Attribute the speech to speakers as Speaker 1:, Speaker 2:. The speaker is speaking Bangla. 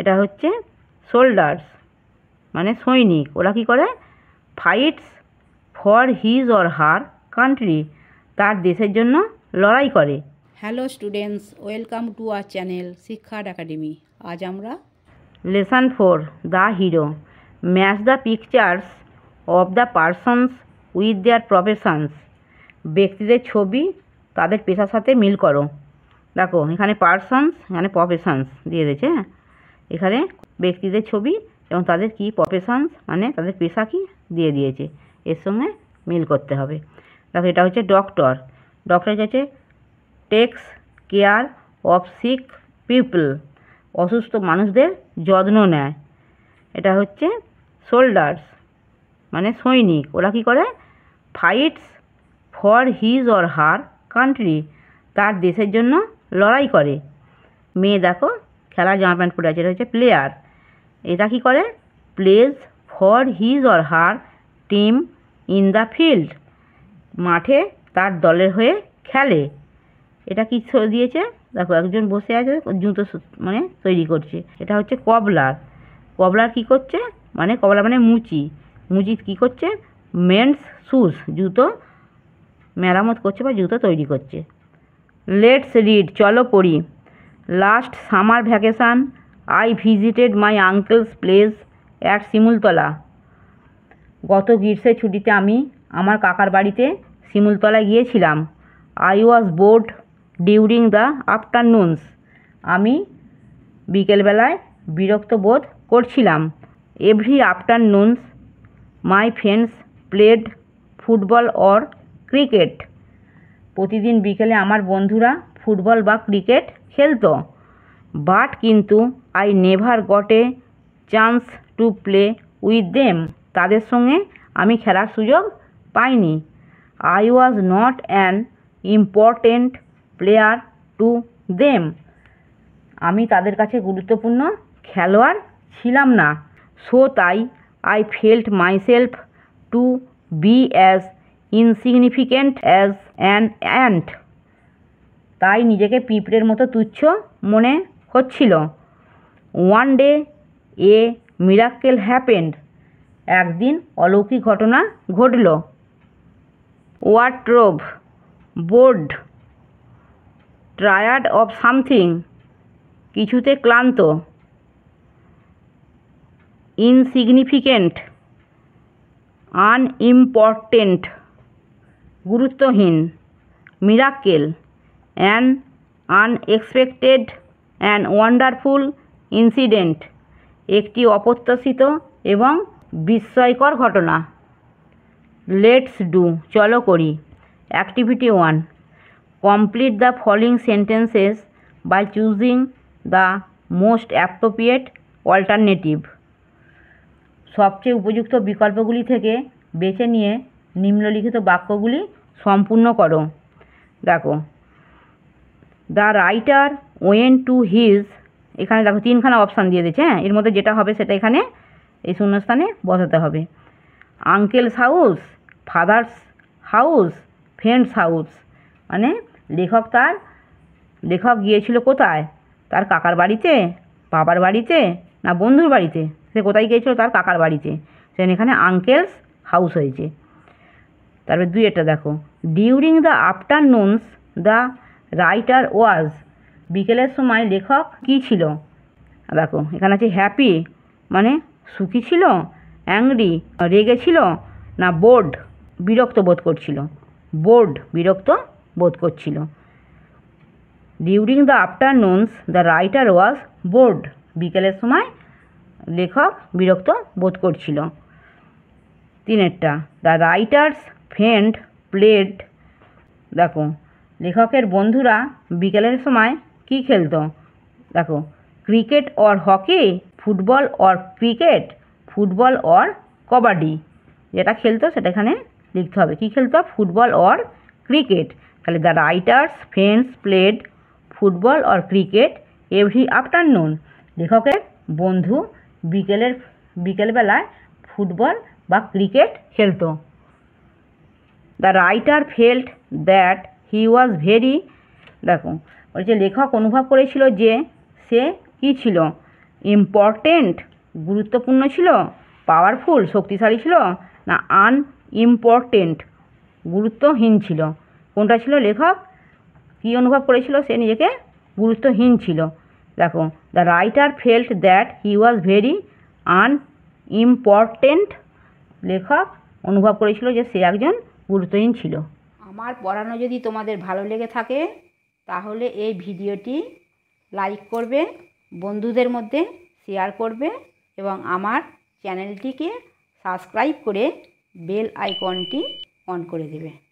Speaker 1: এটা হচ্ছে সোল্ডার্স মানে সৈনিক। ওরা কী করে? Fights for his or her country, তার দেশের জন্য লড়াই করে।
Speaker 2: Hello students, welcome to our channel শিক্ষার একাডেমি। আজ আমরা
Speaker 1: lesson 4 the hero, match the pictures of the persons with their professions. ব্যক্তিদের ছবি তাদের পেশার সাথে মিল করো। দেখো এখানে পারসনস, এখানে প্রফেশনস দিয়ে দিয়েছে। হ্যাঁ, এখানে ব্যক্তিদের ছবি এবং তাদের কি প্রফেশনস মানে তাদের পেশা কি দিয়ে দিয়েছে, এর সঙ্গে মিল করতে হবে। দেখো এটা হচ্ছে ডক্টর। ডক্টর হচ্ছে takes care of sick people, অসুস্থ মানুষদের যত্ন নেয়। এটা হচ্ছে সোল্ডার্স মানে সৈনিক। ওরা কী করে? Fights for his or her country, তার দেশের জন্য লড়াই করে। মেয়ে দেখো খেলার জামা প্যান্ট পরে আছে, এটা হচ্ছে প্লেয়ার। এটা কী করে? Plays for his or her team in the field, মাঠে তার দলের হয়ে খেলে। এটা কি দিয়েছে? দেখো একজন বসে আছে জুতো মানে তৈরি করছে। এটা হচ্ছে কবলার। কবলার কি করছে? মানে কবলার মানে মুচি। মুচি কি করছে? মেন্স শুজ, জুতো মেরামত করছে বা জুতো তৈরি করছে। লেটস রিড, চলো পড়ি। Last summer vacation I visited my uncle's place at Simultala. গত গ্রীষ্মের ছুটিতে আমি আমার কাকার বাড়িতে শিমুলতলায় গিয়েছিলাম। I was bored during the afternoons, আমি বিকেলবেলায় বিরক্ত বোধ করছিলাম। Every afternoons my friends played football or cricket, প্রতিদিন বিকেলে আমার বন্ধুরা ফুটবল বা ক্রিকেট খেলতো। বাট কিন্তু I never got a chance to play with them, তাদের সঙ্গে আমি খেলার সুযোগ পাইনি। I was not an important player to them, আমি তাদের কাছে গুরুত্বপূর্ণ খেলোয়াড় ছিলাম না। সো তাই I felt myself two B as insignificant as an ant, তাই নিজেকে পিঁপড়ের মতো তুচ্ছ মনে হচ্ছিল। ওয়ান ডে এ মিরাক্কেল হ্যাপেন্ড, একদিন অলৌকিক ঘটনা ঘটল। Wardrobe board tired of something, কিছুতে ক্লান্ত। ইনসিগনিফিকেন্ট আনইম্পর্টেন্ট, গুরুত্বহীন। Miracle an unexpected and wonderful incident, একটি অপ্রত্যাশিত এবং বিস্ময়কর ঘটনা। লেটস ডু, চলো করি। Activity 1, complete the following sentences by choosing the most appropriate alternative. সবচেয়ে উপযুক্ত বিকল্পগুলি থেকে বেছে নিয়ে নিম্নলিখিত বাক্যগুলি সম্পূর্ণ করো। দেখো the writer went to his, এখানে দেখো 3খানা অপশান দিয়ে দিয়েছে। হ্যাঁ, এর মধ্যে যেটা হবে সেটা এখানে এই শূন্যস্থানে বসাতে হবে। Uncle's house, father's house, friends house, মানে লেখক গিয়েছিল কোথায়? তার কাকার বাড়িতে, বাবার বাড়িতে না বন্ধুর বাড়িতে? সে কোথায় গিয়েছিল? তার কাকার বাড়িতে, সেখানে এখানে আঙ্কেলস হাউস হয়েছে। তারপরে 2 দেখো, during the afternoons the writer was, বিকেলের সময় লেখক কী ছিল? দেখো এখানে আছে হ্যাপি মানে সুখী ছিল, অ্যাংরি রেগে ছিল, না বোর্ড বিরক্ত বোধ করছিল? বোর্ড বিরক্ত বোধ করছিল। During the afternoons the writer was bored, বিকেলের সময় লেখক বিরক্ত বোধ করছিল। 3 দ্য রাইটার্স ফ্রেন্ড প্লেড, দেখো লেখকের বন্ধুরা বিকেলের সময় কী খেলতো? দেখো cricket or hockey, football or cricket, football or kabaddi, যেটা খেলতো সেটা এখানে লিখতে হবে। কী খেলতো? Football or cricket. তাহলে the writer's friends played football or cricket every afternoon, লেখকের বন্ধু বিকেলবেলায় ফুটবল বা ক্রিকেট খেলতো। The writer felt that he was very, দেখো বলছে লেখক অনুভব করেছিল যে সে কী ছিল? ইম্পর্টেন্ট গুরুত্বপূর্ণ ছিল, পাওয়ারফুল শক্তিশালী ছিল, না আনইম্পর্টেন্ট গুরুত্বহীন ছিল? কোনটা ছিল? লেখক কী অনুভব করেছিল? সে নিজেকে গুরুত্বহীন ছিল। দেখো, the writer felt that he was very unimportant. লেখক অনুভব করেছিল যে সে একজন গুরুত্বহীন ছিল।
Speaker 2: আমার পড়ানো যদি তোমাদের ভালো লেগে থাকে তাহলে এই ভিডিওটি লাইক করবে, বন্ধুদের মধ্যে শেয়ার করবে এবং আমার চ্যানেলটিকে সাবস্ক্রাইব করে বেল আইকনটি অন করে দেবে।